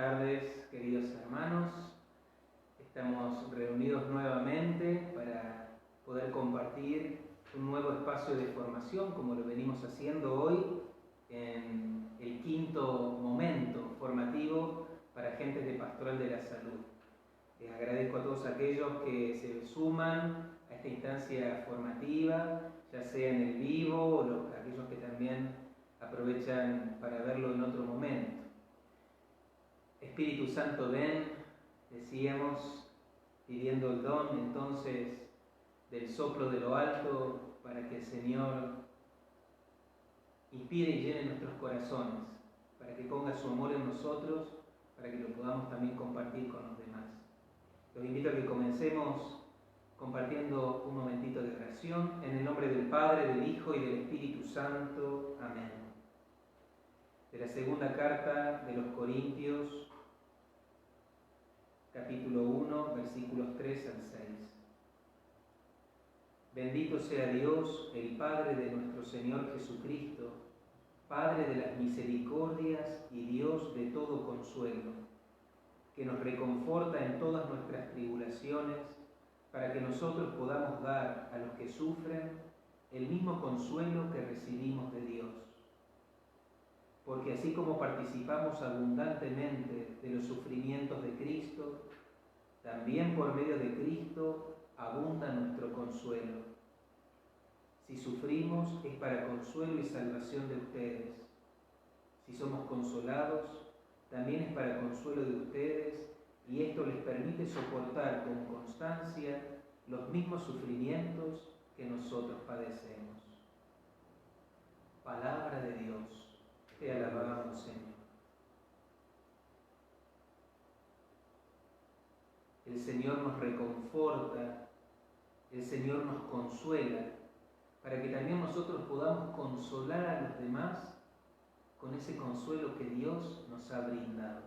tardes, queridos hermanos. Estamos reunidos nuevamente para poder compartir un nuevo espacio de formación, como lo venimos haciendo hoy, en el quinto momento formativo para agentes de Pastoral de la Salud. Les agradezco a todos aquellos que se suman a esta instancia formativa, ya sea en el vivo o aquellos que también aprovechan para verlo en otro momento. Espíritu Santo, ven, decíamos, pidiendo el don entonces del soplo de lo alto para que el Señor inspire y llene nuestros corazones, para que ponga su amor en nosotros, para que lo podamos también compartir con los demás. Los invito a que comencemos compartiendo un momentito de oración en el nombre del Padre, del Hijo y del Espíritu Santo. Amén. De la segunda carta de los Corintios, capítulo 1, versículos 3 al 6. Bendito sea Dios, el Padre de nuestro Señor Jesucristo, Padre de las misericordias y Dios de todo consuelo, que nos reconforta en todas nuestras tribulaciones, para que nosotros podamos dar a los que sufren el mismo consuelo que recibimos de Dios. Porque así como participamos abundantemente de los sufrimientos de Cristo, también por medio de Cristo abunda nuestro consuelo. Si sufrimos es para consuelo y salvación de ustedes. Si somos consolados, también es para consuelo de ustedes, y esto les permite soportar con constancia los mismos sufrimientos que nosotros padecemos. Palabra de Dios. Te alabamos, Señor. El Señor nos reconforta, el Señor nos consuela, para que también nosotros podamos consolar a los demás con ese consuelo que Dios nos ha brindado.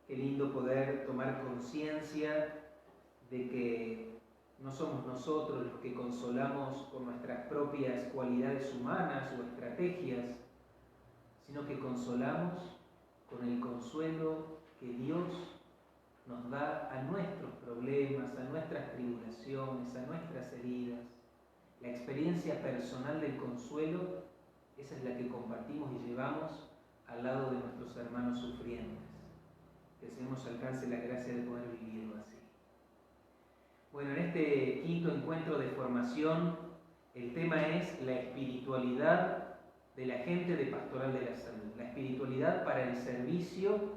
Qué lindo poder tomar conciencia de que no somos nosotros los que consolamos con nuestras propias cualidades humanas o estrategias, sino que consolamos con el consuelo que Dios nos da a nuestros problemas, a nuestras tribulaciones, a nuestras heridas. La experiencia personal del consuelo, esa es la que compartimos y llevamos al lado de nuestros hermanos sufrientes. Que el Señor nos alcance la gracia de poder vivirlo así. Bueno, en este quinto encuentro de formación, el tema es la espiritualidad de la gente de Pastoral de la Salud. La espiritualidad para el servicio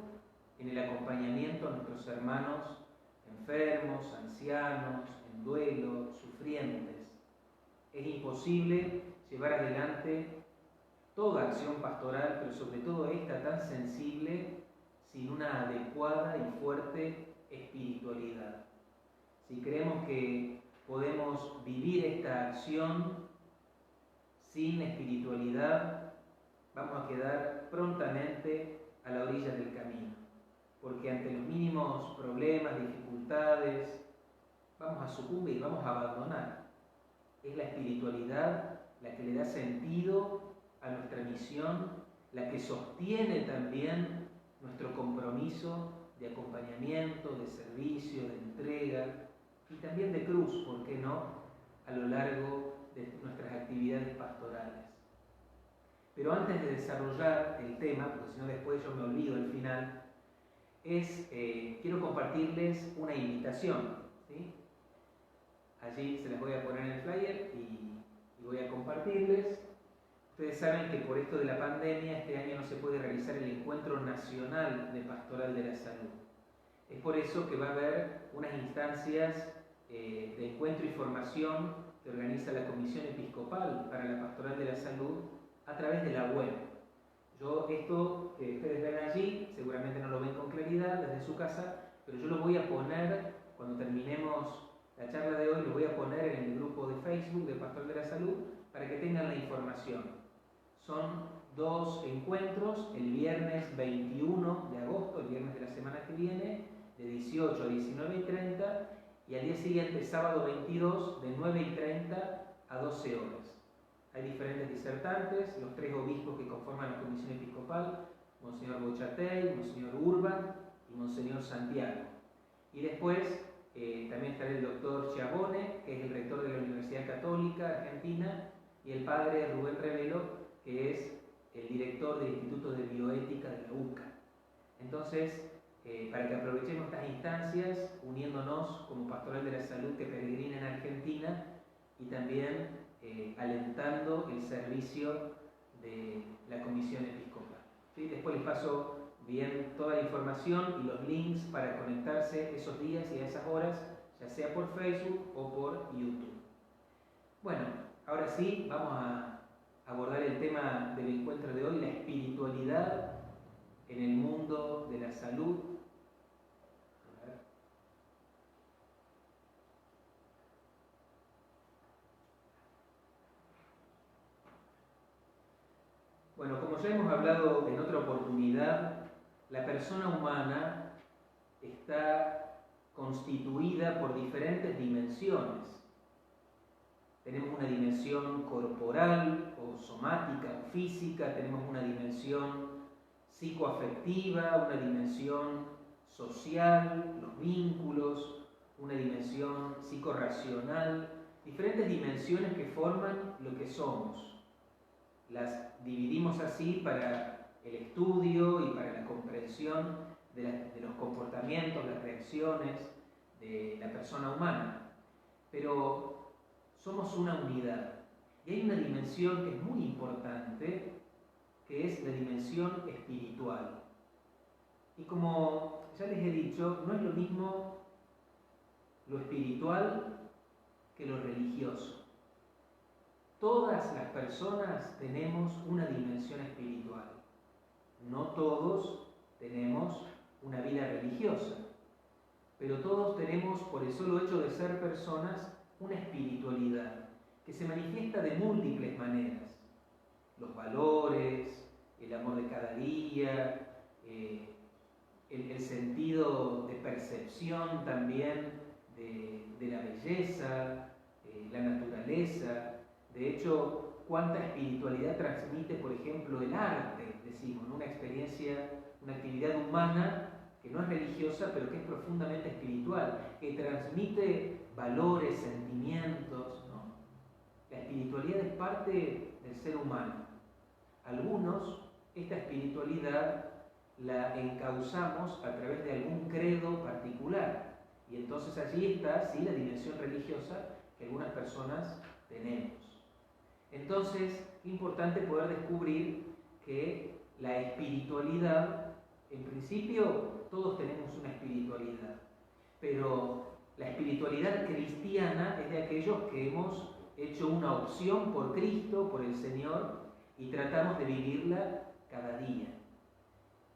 en el acompañamiento a nuestros hermanos enfermos, ancianos, en duelo, sufrientes. Es imposible llevar adelante toda acción pastoral, pero sobre todo esta tan sensible, sin una adecuada y fuerte espiritualidad. Si creemos que podemos vivir esta acción sin espiritualidad, vamos a quedar prontamente a la orilla del camino, porque ante los mínimos problemas, dificultades, vamos a sucumbir, vamos a abandonar. Es la espiritualidad la que le da sentido a nuestra misión, la que sostiene también nuestro compromiso de acompañamiento, de servicio, de entrega y también de cruz, ¿por qué no?, a lo largo de nuestras actividades pastorales. Pero antes de desarrollar el tema, porque si no después yo me olvido al final, quiero compartirles una invitación, ¿sí? Allí se las voy a poner en el flyer y voy a compartirles. Ustedes saben que por esto de la pandemia este año no se puede realizar el Encuentro Nacional de Pastoral de la Salud. Es por eso que va a haber unas instancias de encuentro y formación que organiza la Comisión Episcopal para la Pastoral de la Salud a través de la web. Esto que ustedes ven allí, seguramente no lo ven con claridad desde su casa, pero yo lo voy a poner, cuando terminemos la charla de hoy, lo voy a poner en el grupo de Facebook de Pastoral de la Salud para que tengan la información. Son 2 encuentros, el viernes 21 de agosto, el viernes de la semana que viene, de 18 a 19:30, y al día siguiente, sábado 22, de 9:30 a 12 horas. Hay diferentes disertantes, los 3 obispos que conforman la Comisión Episcopal Monseñor Bochatey, Monseñor Urban y Monseñor Santiago. Y después también estará el doctor Chiavone, que es el rector de la Universidad Católica Argentina, y el padre Rubén Revelo, que es el director del Instituto de Bioética de la UCA. Entonces, para que aprovechemos estas instancias, uniéndonos como Pastoral de la Salud que peregrina en Argentina y también alentando el servicio de la Comisión Episcopal. ¿Sí? Después les paso bien toda la información y los links para conectarse esos días y a esas horas, ya sea por Facebook o por YouTube. Bueno, ahora sí, vamos a abordar el tema del encuentro de hoy, la espiritualidad en el mundo de la salud. Bueno, como ya hemos hablado en otra oportunidad, la persona humana está constituida por diferentes dimensiones. Tenemos una dimensión corporal o somática o física, tenemos una dimensión psicoafectiva, una dimensión social, los vínculos, una dimensión psicorracional, diferentes dimensiones que forman lo que somos. Las dividimos así para el estudio y para la comprensión de los comportamientos, las reacciones de la persona humana. Pero somos una unidad. Y hay una dimensión que es muy importante, que es la dimensión espiritual. Y como ya les he dicho, no es lo mismo lo espiritual que lo religioso. Todas las personas tenemos una dimensión espiritual. No todos tenemos una vida religiosa, pero todos tenemos, por el solo hecho de ser personas, una espiritualidad que se manifiesta de múltiples maneras. Los valores, el amor de cada día, el sentido de percepción también de la belleza, la naturaleza. De hecho, cuánta espiritualidad transmite, por ejemplo, el arte, decimos, ¿no? Una experiencia, una actividad humana que no es religiosa, pero que es profundamente espiritual, que transmite valores, sentimientos, ¿no? La espiritualidad es parte del ser humano. Algunos, esta espiritualidad la encauzamos a través de algún credo particular, y entonces allí está, sí, la dimensión religiosa que algunas personas tenemos. Entonces, es importante poder descubrir que la espiritualidad, en principio, todos tenemos una espiritualidad, pero la espiritualidad cristiana es de aquellos que hemos hecho una opción por Cristo, por el Señor, y tratamos de vivirla cada día.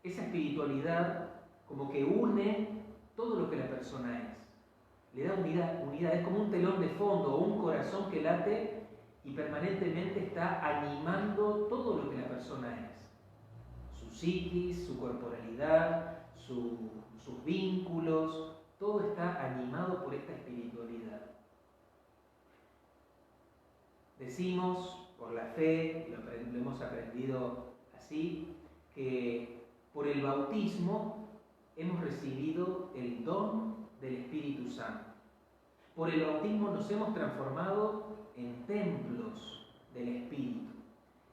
Esa espiritualidad como que une todo lo que la persona es. Le da unidad, es como un telón de fondo o un corazón que late y permanentemente está animando todo lo que la persona es. Su psiquis, su corporalidad, sus vínculos, todo está animado por esta espiritualidad. Decimos, por la fe, lo hemos aprendido así, que por el bautismo hemos recibido el don del Espíritu Santo. Por el bautismo nos hemos transformado en templos del Espíritu.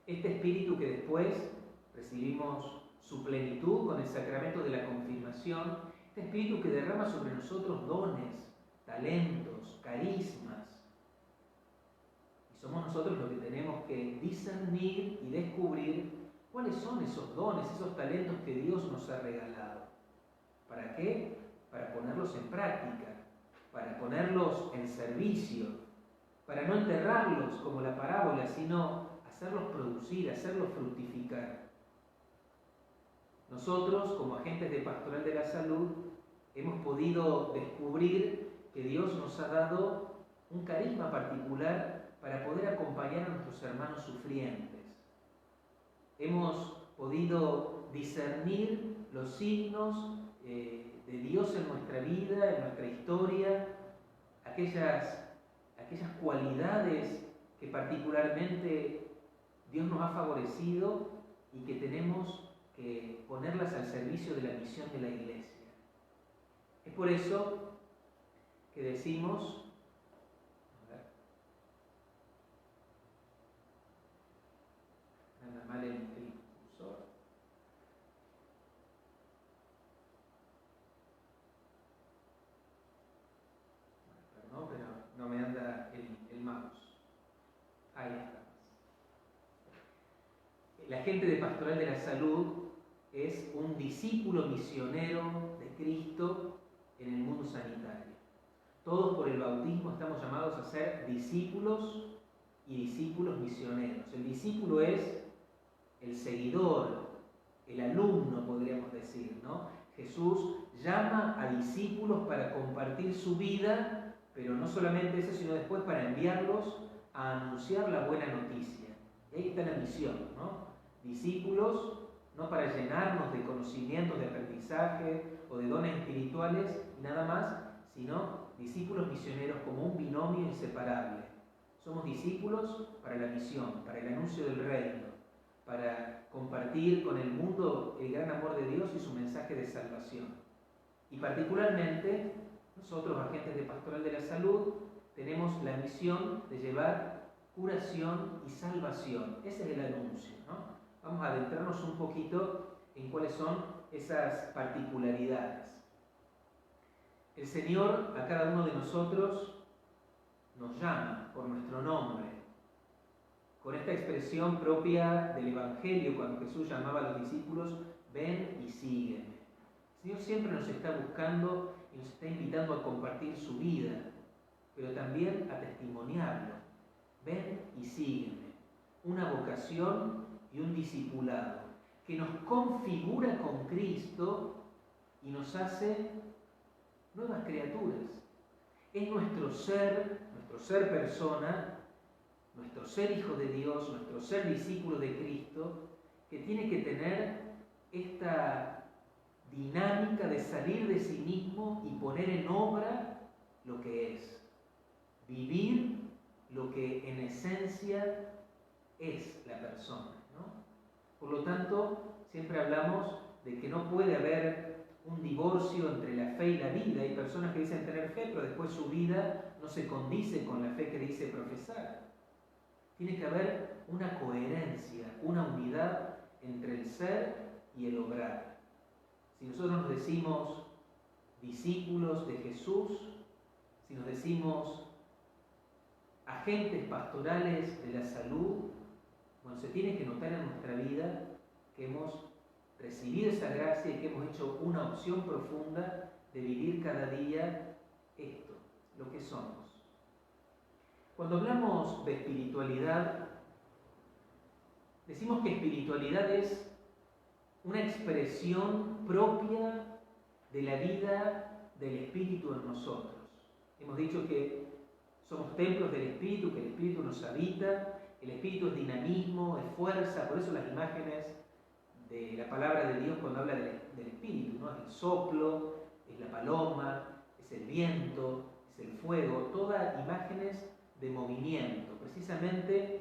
Este Espíritu que después recibimos su plenitud con el sacramento de la confirmación, este Espíritu que derrama sobre nosotros dones, talentos, carismas. Y somos nosotros los que tenemos que discernir y descubrir cuáles son esos dones, esos talentos que Dios nos ha regalado. ¿Para qué? Para ponerlos en práctica, para ponerlos en servicio, para no enterrarlos como la parábola, sino hacerlos producir, hacerlos fructificar. Nosotros, como agentes de Pastoral de la Salud, hemos podido descubrir que Dios nos ha dado un carisma particular para poder acompañar a nuestros hermanos sufrientes. Hemos podido discernir los signos de Dios en nuestra vida, en nuestra historia, aquellas cualidades que particularmente Dios nos ha favorecido y que tenemos que ponerlas al servicio de la misión de la Iglesia. Es por eso que decimos, anda mal el cursor. Perdón, pero no me anda el mouse. Ahí está. El agente de Pastoral de la Salud es un discípulo misionero de Cristo en el mundo sanitario. Todos por el bautismo estamos llamados a ser discípulos y discípulos misioneros. El discípulo es el seguidor, el alumno, podríamos decir, ¿no? Jesús llama a discípulos para compartir su vida, pero no solamente eso, sino después para enviarlos a anunciar la buena noticia. Y ahí está la misión, ¿no? Discípulos, no para llenarnos de conocimientos, de aprendizaje o de dones espirituales y nada más, sino discípulos misioneros como un binomio inseparable. Somos discípulos para la misión, para el anuncio del reino, para compartir con el mundo el gran amor de Dios y su mensaje de salvación. Y particularmente, nosotros, agentes de Pastoral de la Salud, tenemos la misión de llevar curación y salvación. Ese es el anuncio, ¿no? Vamos a adentrarnos un poquito en cuáles son esas particularidades. El Señor a cada uno de nosotros nos llama por nuestro nombre, con esta expresión propia del Evangelio, cuando Jesús llamaba a los discípulos, ven y sígueme. El Señor siempre nos está buscando y nos está invitando a compartir su vida, pero también a testimoniarlo. Ven y sígueme. Una vocación y un discipulado que nos configura con Cristo y nos hace nuevas criaturas. Es nuestro ser persona, nuestro ser hijo de Dios, nuestro ser discípulo de Cristo, que tiene que tener esta dinámica de salir de sí mismo y poner en obra lo que es. Vivir lo que en esencia es la persona, ¿no? Por lo tanto, siempre hablamos de que no puede haber un divorcio entre la fe y la vida. Hay personas que dicen tener fe, pero después su vida no se condice con la fe que dice profesar. Tiene que haber una coherencia, una unidad entre el ser y el obrar. Si nosotros nos decimos discípulos de Jesús, si nos decimos agentes pastorales de la salud, bueno, se tiene que notar en nuestra vida que hemos recibido esa gracia y que hemos hecho una opción profunda de vivir cada día esto, lo que somos. Cuando hablamos de espiritualidad, decimos que espiritualidad es una expresión propia de la vida del Espíritu en nosotros. Hemos dicho que somos templos del Espíritu, que el Espíritu nos habita. El Espíritu es dinamismo, es fuerza, por eso las imágenes de la palabra de Dios cuando habla del Espíritu, ¿no? Es el soplo, es la paloma, es el viento, es el fuego, todas imágenes de movimiento. Precisamente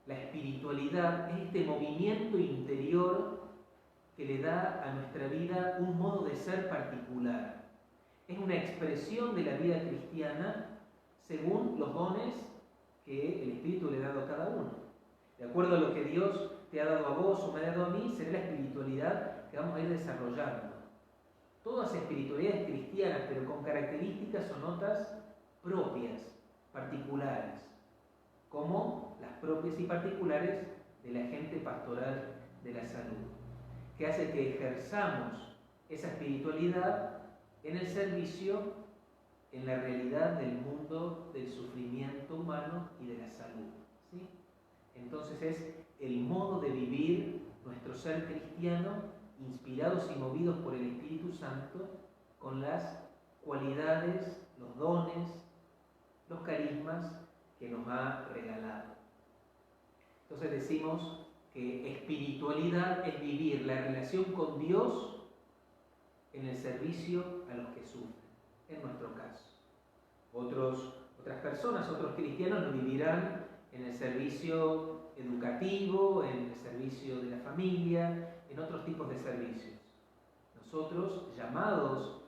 la espiritualidad es este movimiento interior que le da a nuestra vida un modo de ser particular. Es una expresión de la vida cristiana según los dones que el Espíritu le ha dado a cada uno. De acuerdo a lo que Dios te ha dado a vos o me ha dado a mí, será la espiritualidad que vamos a ir desarrollando. Todas espiritualidades cristianas, pero con características o notas propias, particulares, como las propias y particulares de la agente pastoral de la salud, que hace que ejerzamos esa espiritualidad en el servicio, en la realidad del mundo del sufrimiento humano y de la salud, ¿sí? Entonces es el modo de vivir nuestro ser cristiano, inspirados y movidos por el Espíritu Santo, con las cualidades, los dones, los carismas que nos ha regalado. Entonces decimos que espiritualidad es vivir la relación con Dios en el servicio a los que sufren, en nuestro caso. Otras personas, otros cristianos lo vivirán en el servicio educativo, en el servicio de la familia, en otros tipos de servicios. nosotros, llamados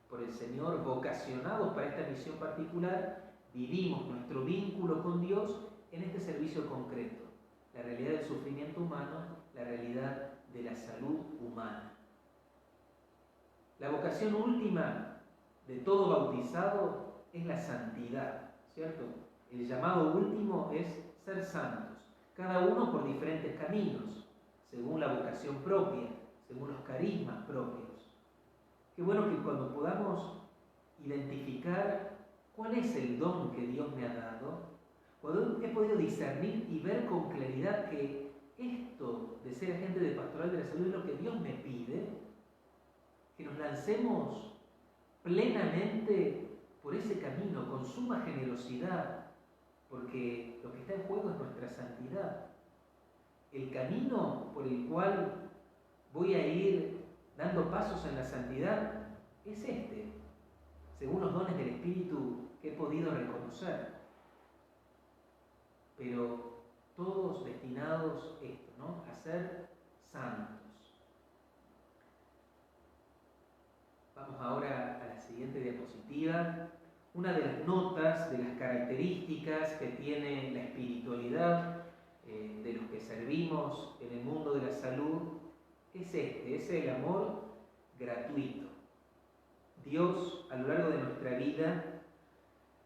por el Señor, vocacionados para esta misión particular, vivimos nuestro vínculo con Dios en este servicio concreto. La realidad del sufrimiento humano, la realidad de la salud humana. La vocación última de todo bautizado es la santidad, ¿cierto? El llamado último es ser santos, cada uno por diferentes caminos, según la vocación propia, según los carismas propios. Qué bueno que cuando podamos identificar cuál es el don que Dios me ha dado, cuando he podido discernir y ver con claridad que esto de ser agente de pastoral de la salud es lo que Dios me pide, que nos lancemos plenamente por ese camino, con suma generosidad, porque lo que está en juego es nuestra santidad. El camino por el cual voy a ir dando pasos en la santidad es este, según los dones del Espíritu que he podido reconocer. Pero todos destinados a esto, ¿no? A ser santos. Vamos ahora a la siguiente diapositiva. Una de las notas, de las características que tiene la espiritualidad de los que servimos en el mundo de la salud es el amor gratuito. Dios, a lo largo de nuestra vida,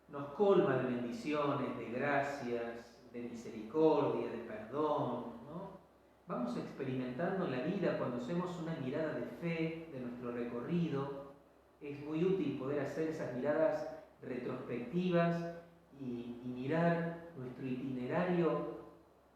nos colma de bendiciones, de gracias, de misericordia, de perdón, ¿no? Vamos experimentando en la vida cuando hacemos una mirada de fe de nuestro recorrido. Es muy útil poder hacer esas miradas retrospectivas y mirar nuestro itinerario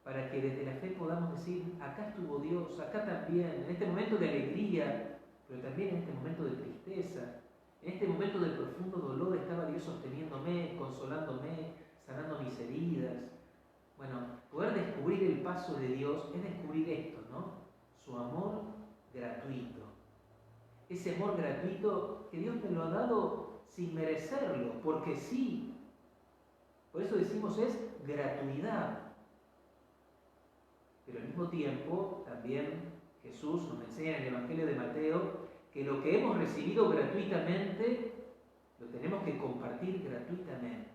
para que desde la fe podamos decir, acá estuvo Dios, acá también, en este momento de alegría, pero también en este momento de tristeza, en este momento de profundo dolor estaba Dios sosteniéndome, consolándome, sanando mis heridas. Bueno, poder descubrir el paso de Dios es descubrir esto, ¿no? Su amor gratuito. Ese amor gratuito que Dios me lo ha dado sin merecerlo, porque sí. Por eso decimos es gratuidad. Pero al mismo tiempo, también Jesús nos enseña en el Evangelio de Mateo que lo que hemos recibido gratuitamente, lo tenemos que compartir gratuitamente.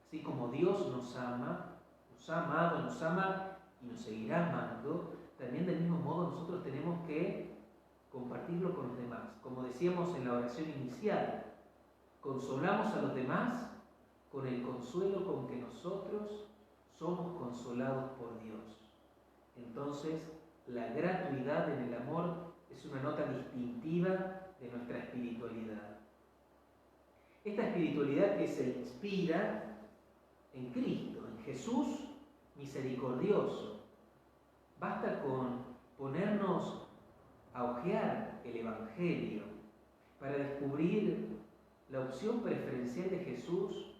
Así como Dios nos ama, nos ha amado, nos ama y nos seguirá amando, también del mismo modo nosotros tenemos que compartirlo con los demás. Como decíamos en la oración inicial, consolamos a los demás con el consuelo con que nosotros somos consolados por Dios. Entonces, la gratuidad en el amor es una nota distintiva de nuestra espiritualidad. Esta espiritualidad que se inspira en Cristo, en Jesús misericordioso. Basta con ponernos a hojear el Evangelio para descubrir la opción preferencial de Jesús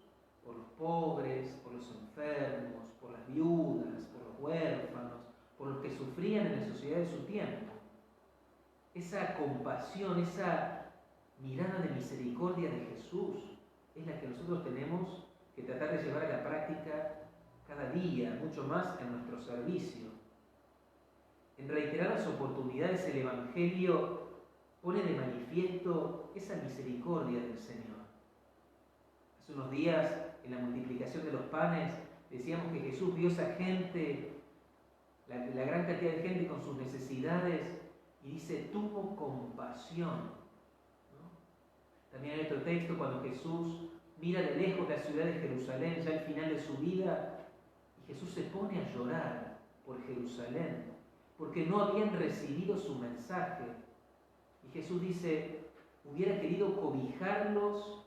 por los pobres, por los enfermos, por las viudas, por los huérfanos, por los que sufrían en la sociedad de su tiempo. Esa compasión, esa mirada de misericordia de Jesús es la que nosotros tenemos que tratar de llevar a la práctica cada día, mucho más en nuestro servicio. En reiteradas oportunidades el Evangelio pone de manifiesto esa misericordia del Señor. Hace unos días, en la multiplicación de los panes, decíamos que Jesús vio esa gente, la gran cantidad de gente con sus necesidades, y dice, tuvo compasión, ¿no? También hay otro texto cuando Jesús mira de lejos la ciudad de Jerusalén, ya al final de su vida, y Jesús se pone a llorar por Jerusalén, porque no habían recibido su mensaje. Y Jesús dice, hubiera querido cobijarlos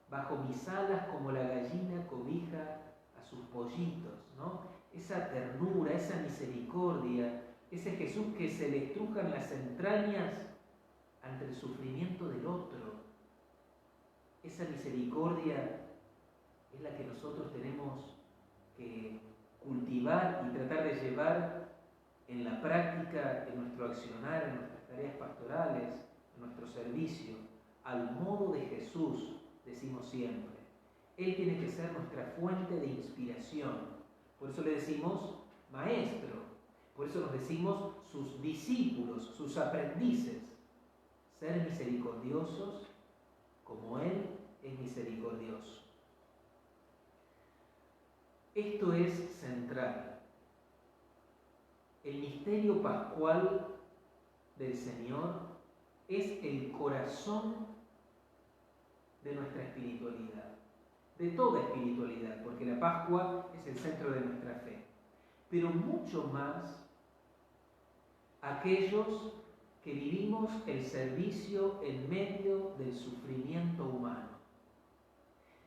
bajo mis alas como la gallina cobija a sus pollitos, ¿no? Esa ternura, esa misericordia, ese Jesús que se le estrujan las entrañas ante el sufrimiento del otro. Esa misericordia es la que nosotros tenemos que cultivar y tratar de llevar en la práctica, en nuestro accionar, en nuestras tareas pastorales, en nuestro servicio, al modo de Jesús, decimos siempre. Él tiene que ser nuestra fuente de inspiración. Por eso le decimos maestro. Por eso nos decimos sus discípulos, sus aprendices. Ser misericordiosos como Él es misericordioso. Esto es central. El misterio pascual del Señor es el corazón de nuestra espiritualidad, de toda espiritualidad, porque la Pascua es el centro de nuestra fe, pero mucho más aquellos que vivimos el servicio en medio del sufrimiento humano.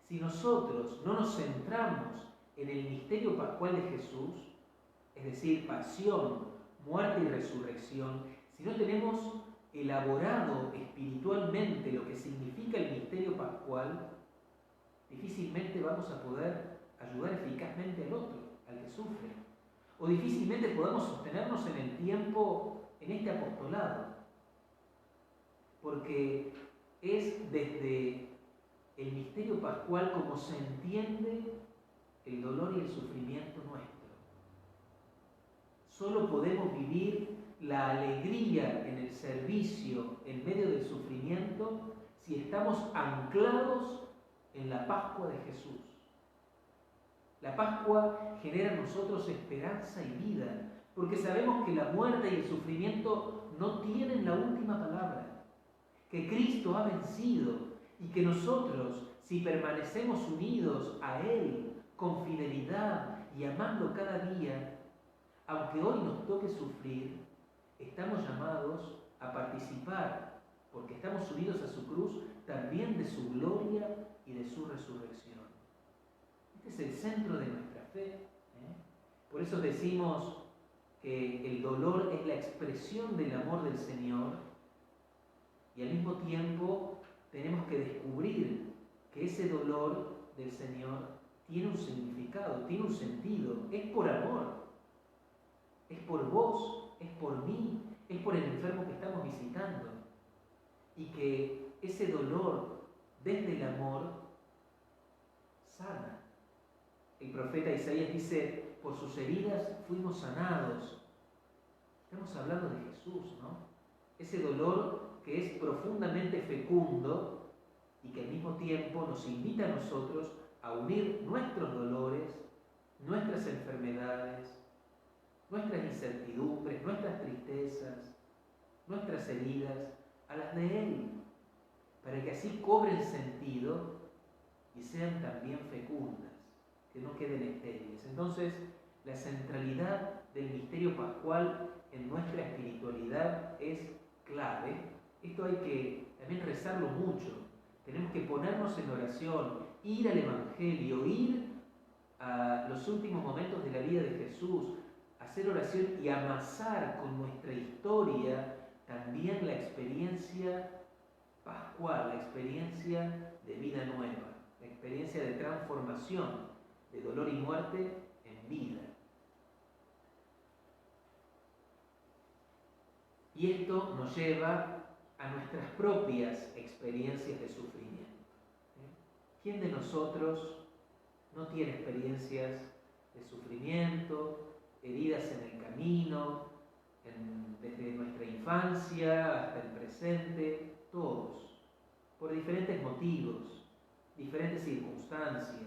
Si nosotros no nos centramos en el misterio pascual de Jesús, es decir, pasión, muerte y resurrección, si no tenemos elaborado espiritualmente lo que significa el misterio pascual, difícilmente vamos a poder ayudar eficazmente al otro, al que sufre. O difícilmente podamos sostenernos en el tiempo, en este apostolado. Porque es desde el misterio pascual como se entiende el dolor y el sufrimiento nuestro. Solo podemos vivir la alegría en el servicio en medio del sufrimiento si estamos anclados en la Pascua de Jesús. La Pascua genera en nosotros esperanza y vida, porque sabemos que la muerte y el sufrimiento no tienen la última palabra, que Cristo ha vencido y que nosotros, si permanecemos unidos a Él con fidelidad y amando cada día, aunque hoy nos toque sufrir, estamos llamados a participar, porque estamos unidos a su cruz, también de su gloria y de su resurrección. Este es el centro de nuestra fe. Por eso decimos que el dolor es la expresión del amor del Señor y al mismo tiempo tenemos que descubrir que ese dolor del Señor tiene un significado, tiene un sentido, es por amor. Es por vos, es por mí, es por el enfermo que estamos visitando. Y que ese dolor, desde el amor, sana. El profeta Isaías dice, por sus heridas fuimos sanados. Estamos hablando de Jesús, ¿no? Ese dolor que es profundamente fecundo y que al mismo tiempo nos invita a nosotros a unir nuestros dolores, nuestras enfermedades, nuestras incertidumbres, nuestras tristezas, nuestras heridas, a las de Él, para que así cobren sentido y sean también fecundas, que no queden estériles. Entonces, la centralidad del misterio pascual en nuestra espiritualidad es clave. Esto hay que también rezarlo mucho. Tenemos que ponernos en oración, ir al Evangelio, ir a los últimos momentos de la vida de Jesús, hacer oración y amasar con nuestra historia también la experiencia pascual, la experiencia de vida nueva, la experiencia de transformación de dolor y muerte en vida. Y esto nos lleva a nuestras propias experiencias de sufrimiento. ¿Quién de nosotros no tiene experiencias de sufrimiento, heridas en el camino, desde nuestra infancia hasta el presente? Todos, por diferentes motivos, diferentes circunstancias.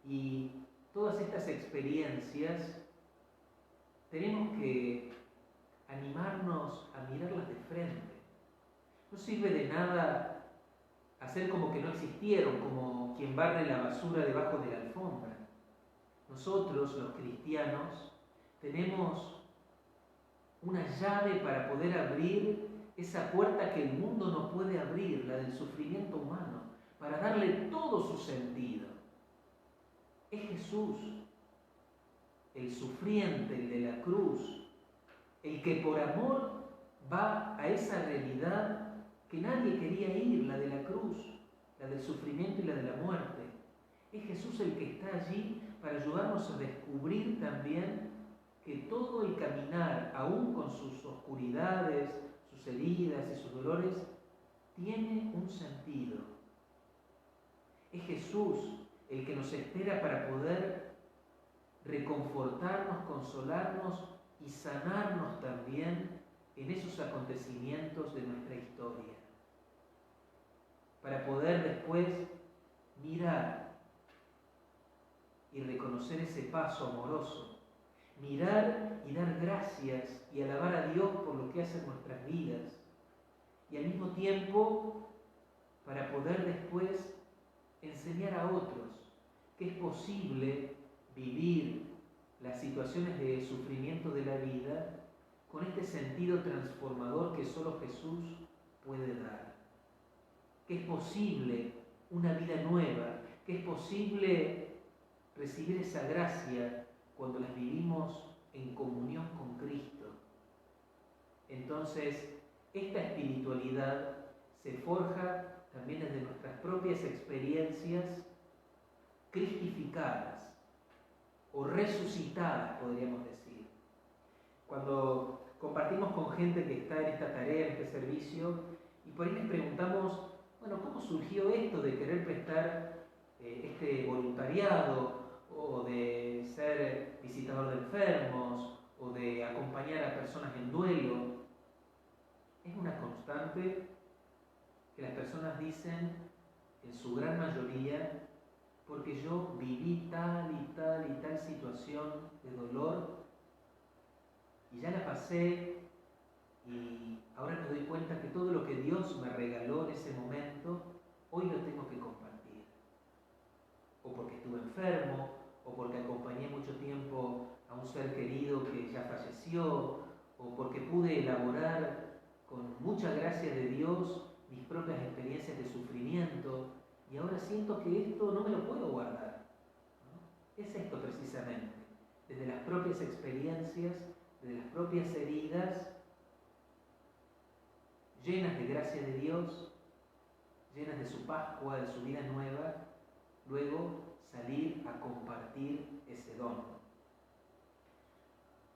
Y todas estas experiencias tenemos que animarnos a mirarlas de frente. No sirve de nada hacer como que no existieron, como quien barre la basura debajo de la alfombra. Nosotros, los cristianos, tenemos una llave para poder abrir esa puerta que el mundo no puede abrir, la del sufrimiento humano, para darle todo su sentido. Es Jesús, el sufriente, el de la cruz, el que por amor va a esa realidad que nadie quería ir, la de la cruz, la del sufrimiento y la de la muerte. Es Jesús el que está allí para ayudarnos a descubrir también que todo el caminar, aún con sus oscuridades, sus heridas y sus dolores, tiene un sentido. Es Jesús el que nos espera para poder reconfortarnos, consolarnos y sanarnos también en esos acontecimientos de nuestra historia, para poder después mirar y reconocer ese paso amoroso, mirar y dar gracias y alabar a Dios por lo que hace en nuestras vidas, y al mismo tiempo para poder después enseñar a otros que es posible vivir las situaciones de sufrimiento de la vida con este sentido transformador que solo Jesús puede dar. Que es posible una vida nueva, que es posible recibir esa gracia cuando las vivimos en comunión con Cristo. Entonces, esta espiritualidad se forja también desde nuestras propias experiencias cristificadas o resucitadas, podríamos decir. Cuando compartimos con gente que está en esta tarea, en este servicio, y por ahí les preguntamos, bueno, ¿cómo surgió esto de querer prestar este voluntariado o de ser visitador de enfermos o de acompañar a personas en duelo? Es una constante que las personas dicen, en su gran mayoría, porque yo viví tal y tal y tal situación de dolor y ya la pasé y ahora me doy cuenta que todo lo que Dios me regaló en ese momento, hoy lo tengo que compartir. O porque estuve enfermo, o porque acompañé mucho tiempo a un ser querido que ya falleció, o porque pude elaborar con mucha gracia de Dios mis propias experiencias de sufrimiento, y ahora siento que esto no me lo puedo guardar, ¿no? Es esto precisamente, desde las propias experiencias, desde las propias heridas, llenas de gracia de Dios, llenas de su Pascua, de su vida nueva, luego salir a compartir ese don.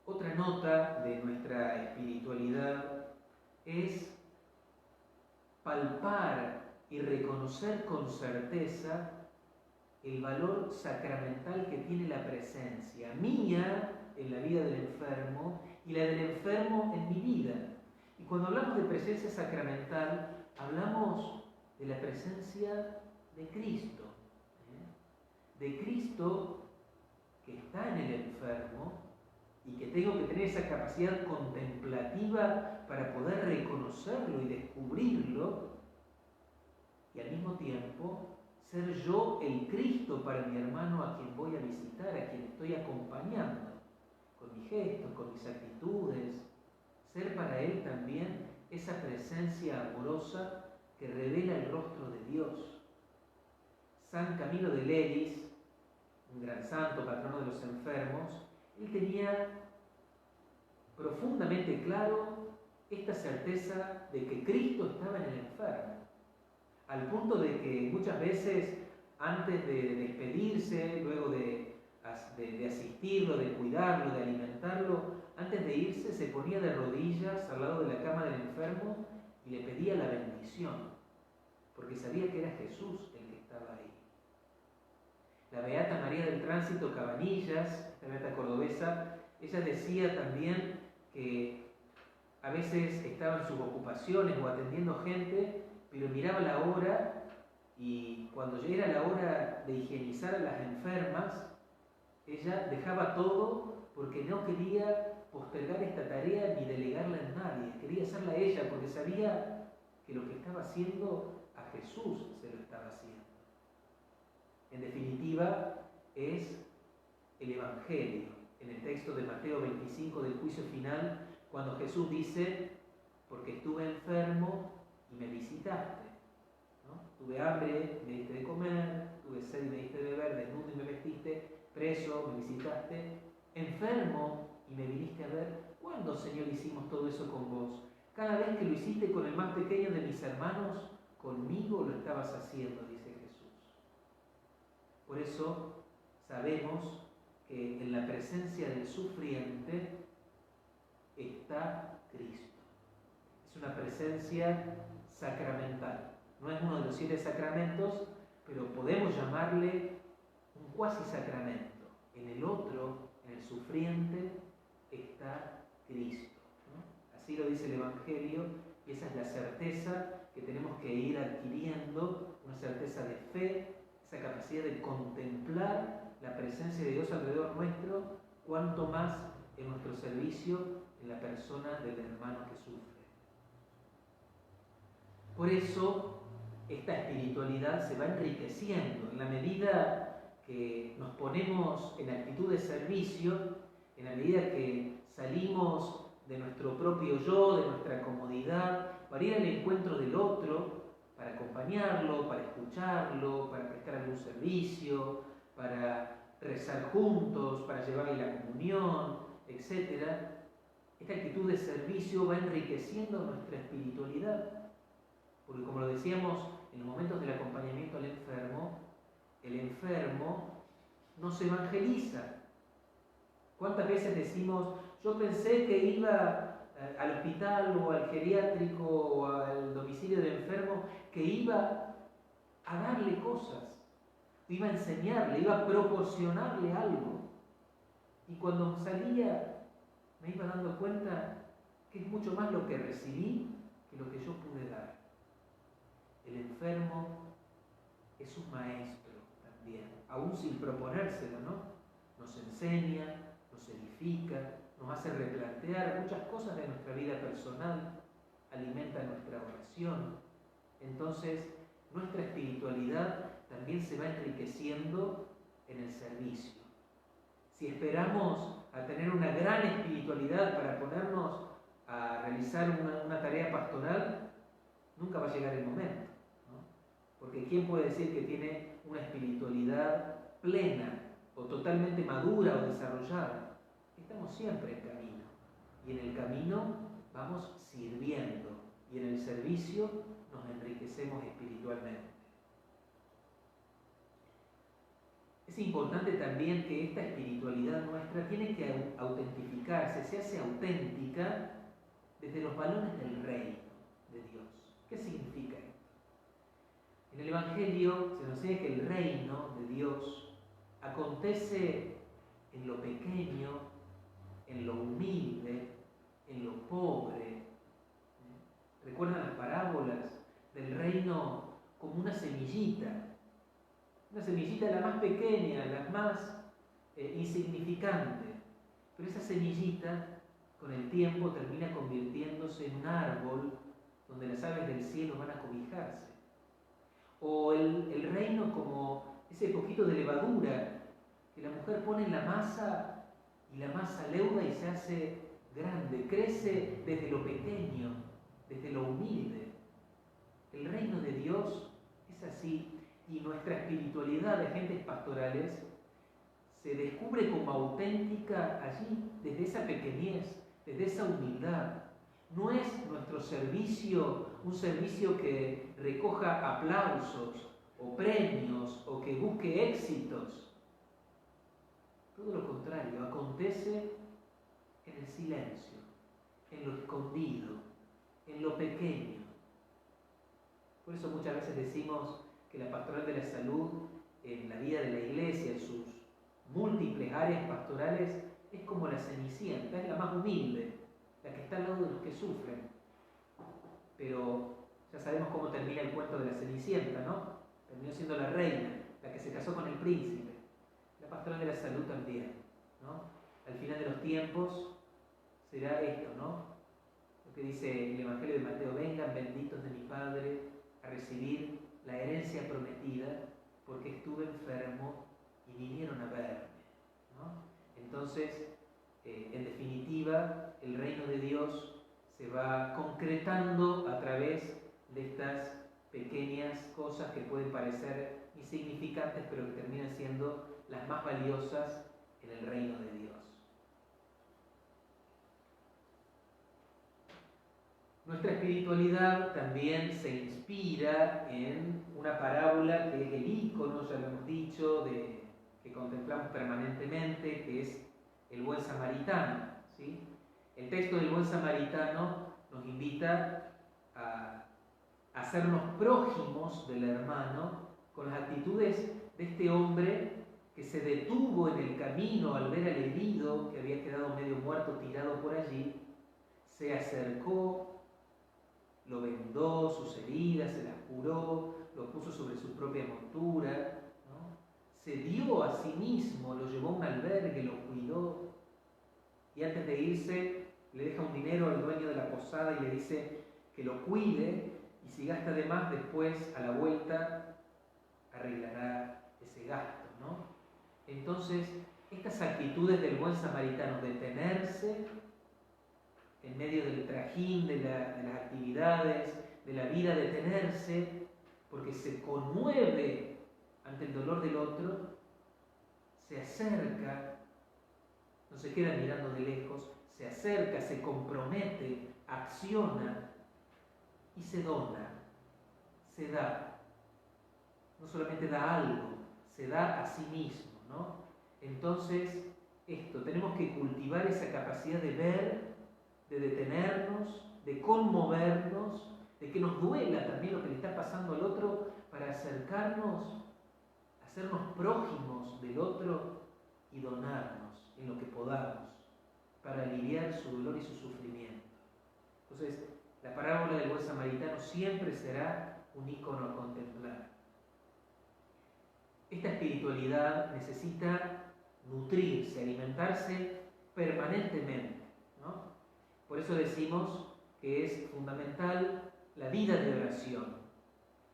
Otra nota de nuestra espiritualidad es palpar y reconocer con certeza el valor sacramental que tiene la presencia mía en la vida del enfermo y la del enfermo en mi vida. Y cuando hablamos de presencia sacramental, hablamos de la presencia de Cristo. De Cristo que está en el enfermo y que tengo que tener esa capacidad contemplativa para poder reconocerlo y descubrirlo, y al mismo tiempo ser yo el Cristo para mi hermano a quien voy a visitar, a quien estoy acompañando, con mis gestos, con mis actitudes, ser para él también esa presencia amorosa que revela el rostro de Dios. San Camilo de Leris, un gran santo, patrono de los enfermos, él tenía profundamente claro esta certeza de que Cristo estaba en el enfermo, al punto de que muchas veces antes de despedirse, luego de asistirlo, de cuidarlo, de alimentarlo, antes de irse se ponía de rodillas al lado de la cama del enfermo y le pedía la bendición, porque sabía que era Jesús el que estaba ahí. La beata María del Tránsito Cabanillas, esta beata cordobesa, ella decía también que a veces estaba en sus ocupaciones o atendiendo gente, pero miraba la hora y cuando ya era la hora de higienizar a las enfermas, ella dejaba todo porque no quería postergar esta tarea ni delegarla en nadie, quería hacerla ella porque sabía que lo que estaba haciendo a Jesús se lo estaba haciendo. En definitiva, es el Evangelio. En el texto de Mateo 25 del juicio final, cuando Jesús dice, porque estuve enfermo y me visitaste, ¿no? Tuve hambre, me diste de comer, tuve sed y me diste de beber, desnudo y me vestiste, preso, me visitaste, enfermo y me viniste a ver. ¿Cuándo, Señor, hicimos todo eso con vos? Cada vez que lo hiciste con el más pequeño de mis hermanos, conmigo lo estabas haciendo, dice Jesús. Por eso sabemos que en la presencia del sufriente está Cristo. Es una presencia sacramental. No es uno de los 7 sacramentos, pero podemos llamarle un cuasi sacramento. En el otro, en el sufriente, está está Cristo, ¿no? Así lo dice el Evangelio, y esa es la certeza que tenemos que ir adquiriendo, una certeza de fe, esa capacidad de contemplar la presencia de Dios alrededor nuestro, cuanto más en nuestro servicio en la persona del hermano que sufre. Por eso, esta espiritualidad se va enriqueciendo en la medida que nos ponemos en actitud de servicio, en la medida que salimos de nuestro propio yo, de nuestra comodidad, para ir al encuentro del otro, para acompañarlo, para escucharlo, para prestar algún servicio, para rezar juntos, para llevarle la comunión, etc. Esta actitud de servicio va enriqueciendo nuestra espiritualidad. Porque como lo decíamos en los momentos del acompañamiento al enfermo, el enfermo no se evangeliza. ¿Cuántas veces decimos, yo pensé que iba al hospital o al geriátrico o al domicilio del enfermo, que iba a darle cosas, iba a enseñarle, iba a proporcionarle algo? Y cuando salía me iba dando cuenta que es mucho más lo que recibí que lo que yo pude dar. El enfermo es un maestro también, aún sin proponérselo, ¿no? Nos enseña, nos edifica, nos hace replantear muchas cosas de nuestra vida personal, alimenta nuestra oración. Entonces, nuestra espiritualidad también se va enriqueciendo en el servicio. Si esperamos a tener una gran espiritualidad para ponernos a realizar una tarea pastoral, nunca va a llegar el momento. Porque ¿quién puede decir que tiene una espiritualidad plena o totalmente madura o desarrollada? Estamos siempre en camino. Y en el camino vamos sirviendo. Y en el servicio nos enriquecemos espiritualmente. Es importante también que esta espiritualidad nuestra tiene que autentificarse, se hace auténtica desde los valores del reino de Dios. ¿Qué significa esto? En el Evangelio se nos enseña que el reino de Dios acontece en lo pequeño, en lo humilde, en lo pobre. ¿Recuerdan las parábolas del reino como una semillita? Una semillita la más pequeña, la más insignificante. Pero esa semillita con el tiempo termina convirtiéndose en un árbol donde las aves del cielo van a cobijarse. O el reino como ese poquito de levadura que la mujer pone en la masa y la masa leuda y se hace grande, crece desde lo pequeño, desde lo humilde. El reino de Dios es así, y nuestra espiritualidad de agentes pastorales se descubre como auténtica allí, desde esa pequeñez, desde esa humildad. No es nuestro servicio un servicio que recoja aplausos o premios o que busque éxitos. Todo lo contrario, acontece en el silencio, en lo escondido, en lo pequeño. Por eso muchas veces decimos que la pastoral de la salud en la vida de la iglesia, en sus múltiples áreas pastorales, es como la cenicienta, es la más humilde, la que está al lado de los que sufren. Pero ya sabemos cómo termina el cuento de la cenicienta, ¿no? Terminó siendo la reina, la que se casó con el príncipe. La pastoral de la salud también, ¿no? Al final de los tiempos será esto, ¿no? Lo que dice el Evangelio de Mateo: vengan benditos de mi Padre a recibir la herencia prometida, porque estuve enfermo y vinieron a verme, ¿no? Entonces, en definitiva, el reino de Dios se va concretando a través de estas pequeñas cosas que pueden parecer insignificantes, pero que terminan siendo las más valiosas en el reino de Dios. Nuestra espiritualidad también se inspira en una parábola que es el ícono, ya lo hemos dicho, que contemplamos permanentemente, que es el buen samaritano, ¿sí? El texto del buen samaritano nos invita a hacernos prójimos del hermano con las actitudes de este hombre que se detuvo en el camino al ver al herido que había quedado medio muerto tirado por allí, se acercó, lo vendó sus heridas, se las curó, lo puso sobre su propia montura, ¿no? Se dio a sí mismo, lo llevó a un albergue, lo cuidó, y antes de irse le deja un dinero al dueño de la posada y le dice que lo cuide, y si gasta de más después a la vuelta arreglará ese gasto, ¿no? Entonces, estas actitudes del buen samaritano, detenerse en medio del trajín de las actividades, de la vida, detenerse, porque se conmueve ante el dolor del otro, se acerca, no se queda mirando de lejos, se acerca, se compromete, acciona y se dona, se da. No solamente da algo, se da a sí mismo, ¿no? Entonces, tenemos que cultivar esa capacidad de ver, de detenernos, de conmovernos, de que nos duela también lo que le está pasando al otro, para acercarnos, hacernos prójimos del otro y donarnos en lo que podamos, para aliviar su dolor y su sufrimiento. Entonces, la parábola del buen samaritano siempre será un ícono a contemplar. Esta espiritualidad necesita nutrirse, alimentarse permanentemente, ¿no? Por eso decimos que es fundamental la vida de oración.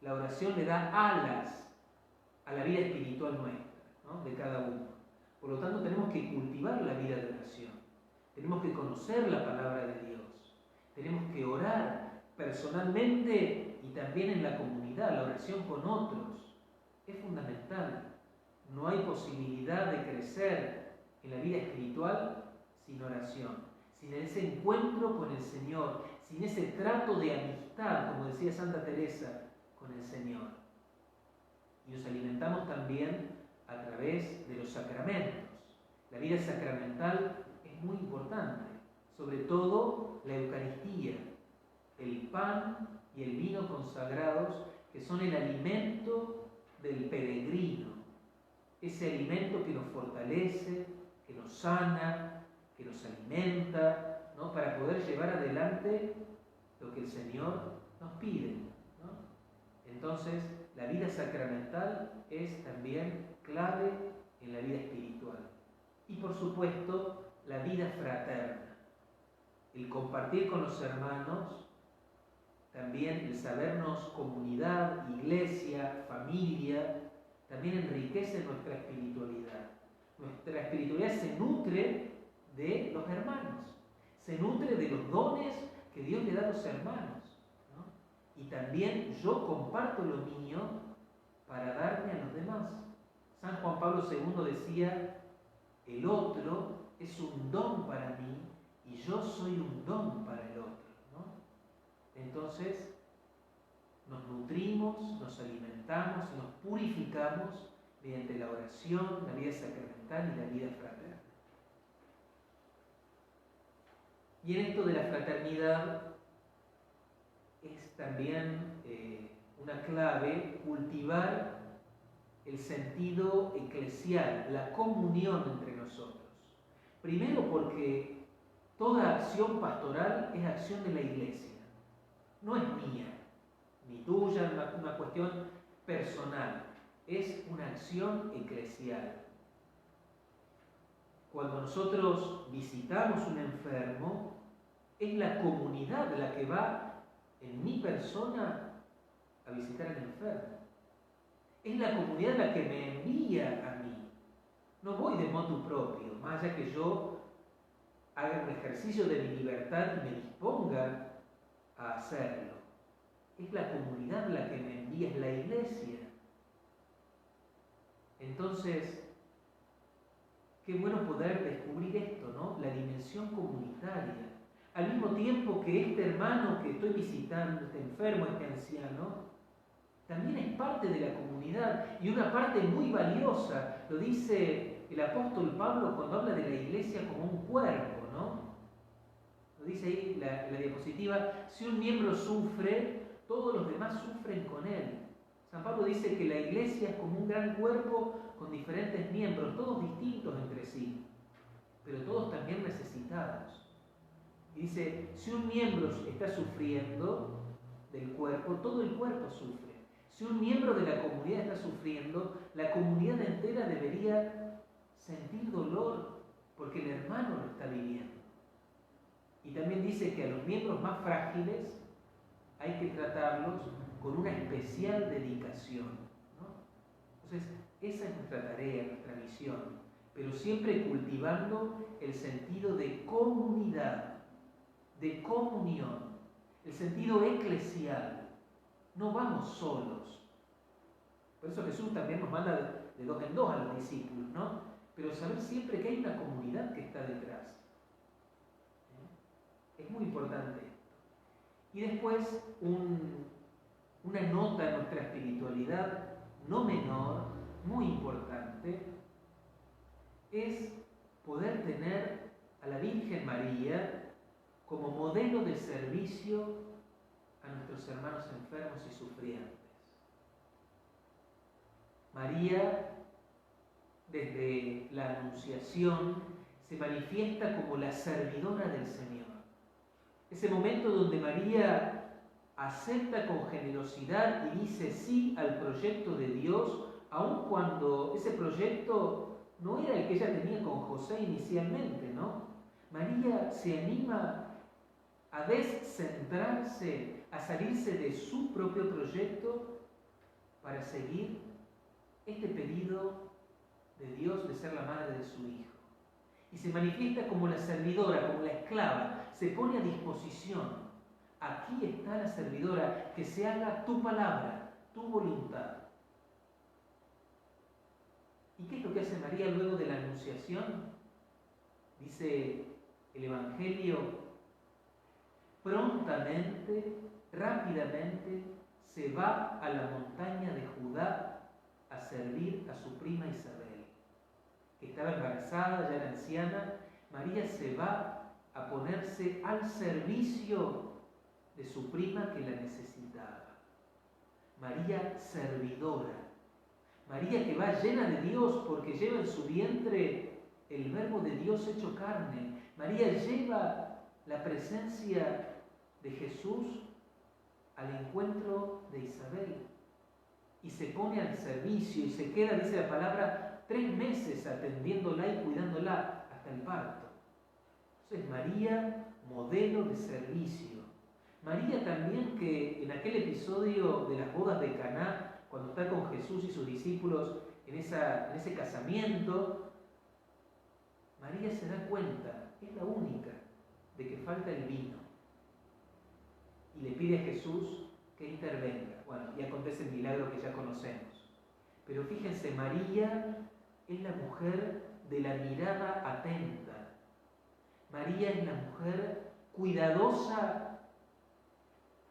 La oración le da alas a la vida espiritual nuestra, ¿no? De cada uno. Por lo tanto, tenemos que cultivar la vida de oración. Tenemos que conocer la palabra de Dios. Tenemos que orar personalmente y también en la comunidad, la oración con otros. Es fundamental. No hay posibilidad de crecer en la vida espiritual sin oración, sin ese encuentro con el Señor, sin ese trato de amistad, como decía Santa Teresa, con el Señor. Y nos alimentamos también a través de los sacramentos. La vida sacramental es muy importante, sobre todo la Eucaristía, el pan y el vino consagrados, que son el alimento del peregrino, ese alimento que nos fortalece, que nos sana, que nos alimenta, ¿no? Para poder llevar adelante lo que el Señor nos pide, ¿no? Entonces, la vida sacramental es también clave en la vida espiritual. Y por supuesto, la vida fraterna, el compartir con los hermanos, también el sabernos comunidad, iglesia, familia, también enriquece nuestra espiritualidad. Nuestra espiritualidad se nutre de los hermanos, se nutre de los dones que Dios le da a los hermanos, ¿no? Y también yo comparto lo mío para darme a los demás. San Juan Pablo II decía, el otro es un don para mí y yo soy un don para el otro, ¿no? Entonces, nos nutrimos, nos alimentamos, nos purificamos mediante la oración, la vida sacramental y la vida fraterna. Y en esto de la fraternidad es también una clave cultivar el sentido eclesial, la comunión entre nosotros. Primero porque toda acción pastoral es acción de la Iglesia, no es mía, ni tuya, una cuestión personal, es una acción eclesial. Cuando nosotros visitamos un enfermo, es la comunidad la que va en mi persona a visitar al enfermo. Es la comunidad la que me envía a mí. No voy de motu propio, más allá que yo haga un ejercicio de mi libertad y me disponga a hacerlo. Es la comunidad la que me envía, es la Iglesia. Entonces, qué bueno poder descubrir esto, ¿no? La dimensión comunitaria. Al mismo tiempo que este hermano que estoy visitando, este enfermo, este anciano, también es parte de la comunidad y una parte muy valiosa. Lo dice el apóstol Pablo cuando habla de la Iglesia como un cuerpo, ¿no? Lo dice ahí la diapositiva, si un miembro sufre, todos los demás sufren con él. San Pablo dice que la Iglesia es como un gran cuerpo con diferentes miembros, todos distintos entre sí, pero todos también necesitados. Y dice, si un miembro está sufriendo del cuerpo, todo el cuerpo sufre. Si un miembro de la comunidad está sufriendo, la comunidad entera debería sentir dolor porque el hermano lo está viviendo. Y también dice que a los miembros más frágiles hay que tratarlos con una especial dedicación, ¿no? Entonces, esa es nuestra tarea, nuestra misión, pero siempre cultivando el sentido de comunidad, de comunión, el sentido eclesial. No vamos solos. Por eso Jesús también nos manda de dos en dos a los discípulos, ¿no? Pero saber siempre que hay una comunidad que está detrás. Es muy importante. Y después una nota en nuestra espiritualidad no menor, muy importante, es poder tener a la Virgen María como modelo de servicio a nuestros hermanos enfermos y sufrientes. María, desde la Anunciación, se manifiesta como la servidora del Señor. Ese momento donde María acepta con generosidad y dice sí al proyecto de Dios, aun cuando ese proyecto no era el que ella tenía con José inicialmente, ¿no? María se anima a descentrarse, a salirse de su propio proyecto para seguir este pedido de Dios de ser la madre de su Hijo. Y se manifiesta como la servidora, como la esclava, se pone a disposición. Aquí está la servidora, que se haga tu palabra, tu voluntad. ¿Y qué es lo que hace María luego de la Anunciación? Dice el Evangelio, prontamente, rápidamente, se va a la montaña de Judá a servir a su prima Isabel, que estaba embarazada, ya era anciana. María se va a ponerse al servicio de su prima que la necesitaba. María servidora. María que va llena de Dios porque lleva en su vientre el verbo de Dios hecho carne. María lleva la presencia de Jesús al encuentro de Isabel y se pone al servicio y se queda, dice la palabra, 3 meses atendiéndola y cuidándola hasta el parto. Entonces María, modelo de servicio. María también, que en aquel episodio de las bodas de Caná, cuando está con Jesús y sus discípulos en ese casamiento, María se da cuenta, es la única, de que falta el vino. Y le pide a Jesús que intervenga. Bueno, y acontece el milagro que ya conocemos. Pero fíjense, María es la mujer de la mirada atenta. María es la mujer cuidadosa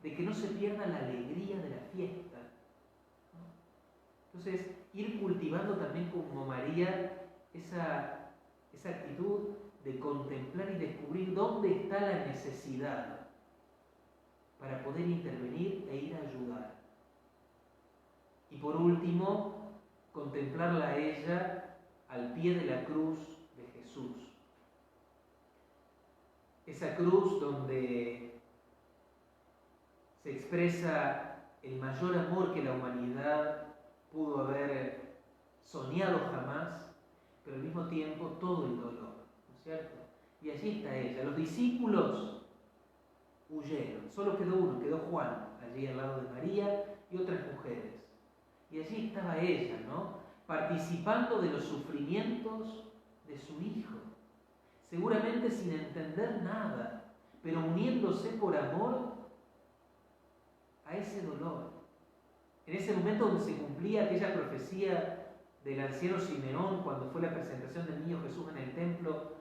de que no se pierda la alegría de la fiesta. Entonces, ir cultivando también como María esa actitud de contemplar y descubrir dónde está la necesidad para poder intervenir e ir a ayudar. Y por último, contemplarla a ella al pie de la cruz de Jesús. Esa cruz donde se expresa el mayor amor que la humanidad pudo haber soñado jamás, pero al mismo tiempo todo el dolor, ¿no es cierto? Y allí está ella. Los discípulos huyeron, solo quedó uno, quedó Juan, allí al lado de María y otras mujeres. Y allí estaba ella, ¿no? Participando de los sufrimientos de su hijo, seguramente sin entender nada, pero uniéndose por amor a ese dolor. En ese momento donde se cumplía aquella profecía del anciano Simeón, cuando fue la presentación del niño Jesús en el templo,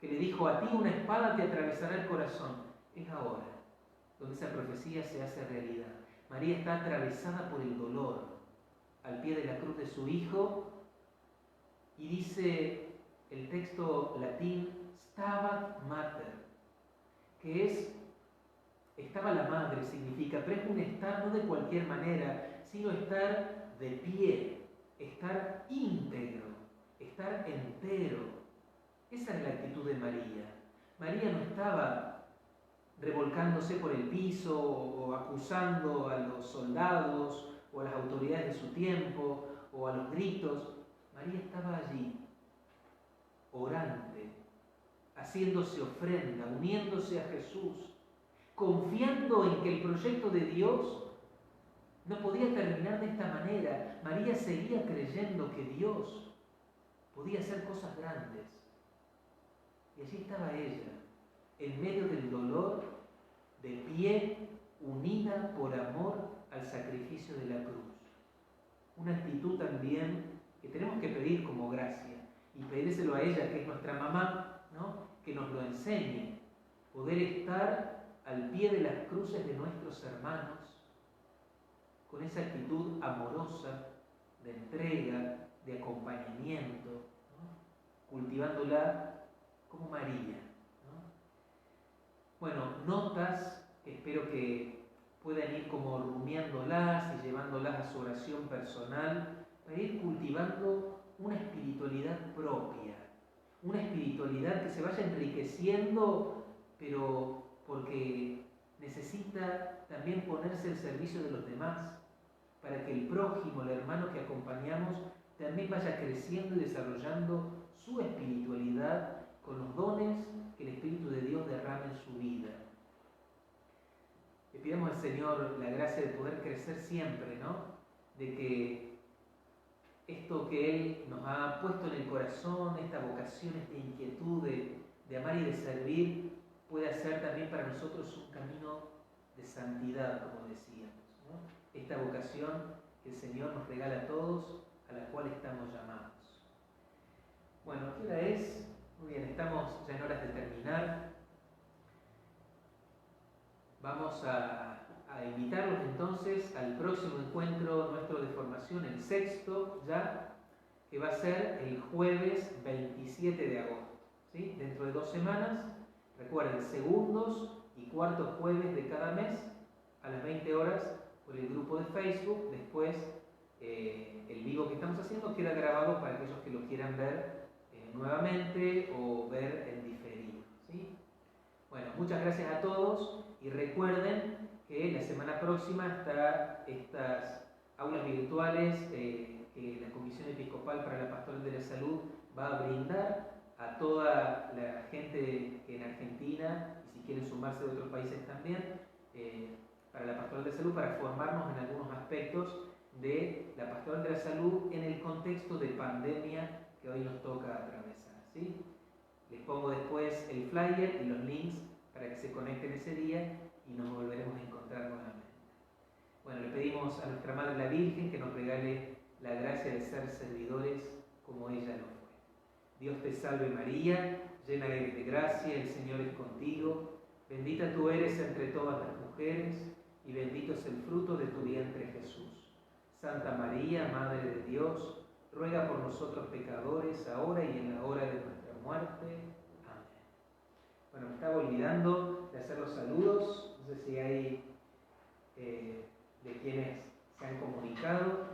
que le dijo: a ti una espada te atravesará el corazón. Es ahora donde esa profecía se hace realidad. María está atravesada por el dolor al pie de la cruz de su hijo, y dice el texto latín Stabat Mater, que es estaba la madre, significa, pero es un estar no de cualquier manera, sino estar de pie, estar íntegro, estar entero. Esa es la actitud de María. María no estaba revolcándose por el piso o acusando a los soldados o a las autoridades de su tiempo o a los gritos. María estaba allí, orante, haciéndose ofrenda, uniéndose a Jesús, confiando en que el proyecto de Dios no podía terminar de esta manera. María seguía creyendo que Dios podía hacer cosas grandes. Y allí estaba ella, en medio del dolor, de pie, unida por amor al sacrificio de la cruz. Una actitud también que tenemos que pedir como gracia y pedírselo a ella, que es nuestra mamá, ¿no? Que nos lo enseñe. Poder estar al pie de las cruces de nuestros hermanos con esa actitud amorosa, de entrega, de acompañamiento, ¿no? Cultivándola como María, ¿no? Bueno, notas que espero que puedan ir como rumiándolas y llevándolas a su oración personal para ir cultivando una espiritualidad propia, una espiritualidad que se vaya enriqueciendo, pero porque necesita también ponerse al servicio de los demás, para que el prójimo, el hermano que acompañamos, también vaya creciendo y desarrollando su espiritualidad con los dones que el Espíritu de Dios derrama en su vida. Le pidamos al Señor la gracia de poder crecer siempre, ¿no? De que esto que Él nos ha puesto en el corazón, esta vocación, esta inquietud de amar y de servir, pueda ser también para nosotros un camino de santidad, como decíamos, ¿no? Esta vocación que el Señor nos regala a todos, a la cual estamos llamados. Bueno, ¿qué hora es? Muy bien, estamos ya en horas de terminar. Vamos a invitarlos entonces al próximo encuentro nuestro de formación, el sexto ya, que va a ser el jueves 27 de agosto. ¿Sí? Dentro de 2 semanas, recuerden, segundos y cuartos jueves de cada mes a las 20 horas por el grupo de Facebook. Después el vivo que estamos haciendo queda grabado para aquellos que lo quieran ver nuevamente o ver en diferido. ¿Sí? Bueno, muchas gracias a todos y recuerden que la semana próxima está estas aulas virtuales que la Comisión Episcopal para la Pastoral de la Salud va a brindar a toda la gente en Argentina y si quieren sumarse de otros países también para la Pastoral de la Salud, para formarnos en algunos aspectos de la Pastoral de la Salud en el contexto de pandemia que hoy nos toca atravesar. ¿Sí? Les pongo después el flyer y los links para que se conecten ese día y nos volveremos a encontrar nuevamente. Bueno, le pedimos a nuestra Madre la Virgen que nos regale la gracia de ser servidores como ella lo fue. Dios te salve María, llena eres de gracia, el Señor es contigo, bendita tú eres entre todas las mujeres y bendito es el fruto de tu vientre Jesús. Santa María, Madre de Dios, ruega por nosotros pecadores, ahora y en la hora de nuestra muerte. Amén. Bueno, me estaba olvidando de hacer los saludos, no sé si hay de quienes se han comunicado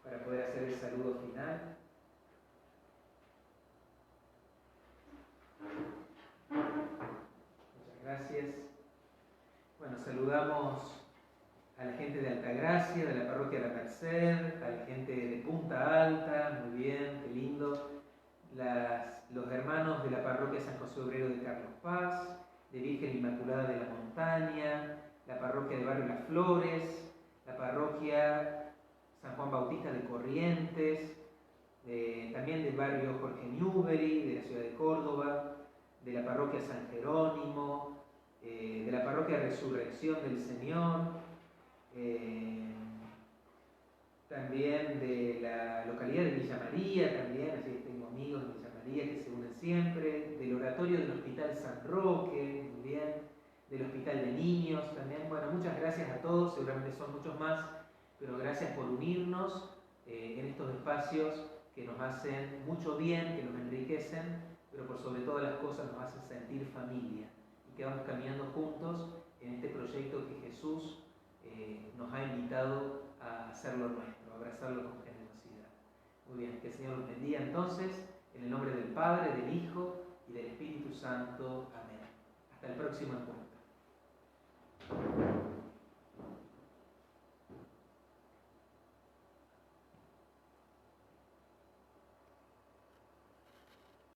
para poder hacer el saludo final. Muchas gracias. Bueno, saludamos a la gente de Altagracia, de la parroquia de la Merced, a la gente de Punta Alta, muy bien, qué lindo. Los hermanos de la parroquia San José Obrero de Carlos Paz, de Virgen Inmaculada de la Montaña, la parroquia de Barrio Las Flores, la parroquia San Juan Bautista de Corrientes, también del barrio Jorge Newbery, de la ciudad de Córdoba, de la parroquia San Jerónimo, de la parroquia Resurrección del Señor, también de la localidad de Villa María, también, así que tengo amigos de Villa María que se unen siempre, del oratorio del Hospital San Roque, muy bien, del Hospital de Niños también. Bueno, muchas gracias a todos, seguramente son muchos más, pero gracias por unirnos en estos espacios que nos hacen mucho bien, que nos enriquecen, pero por sobre todas las cosas nos hacen sentir familia y que vamos caminando juntos en este proyecto que Jesús nos ha invitado a hacerlo nuestro, a abrazarlo con generosidad. Muy bien, que el Señor los bendiga entonces, en el nombre del Padre, del Hijo y del Espíritu Santo. Amén. Hasta el próximo encuentro.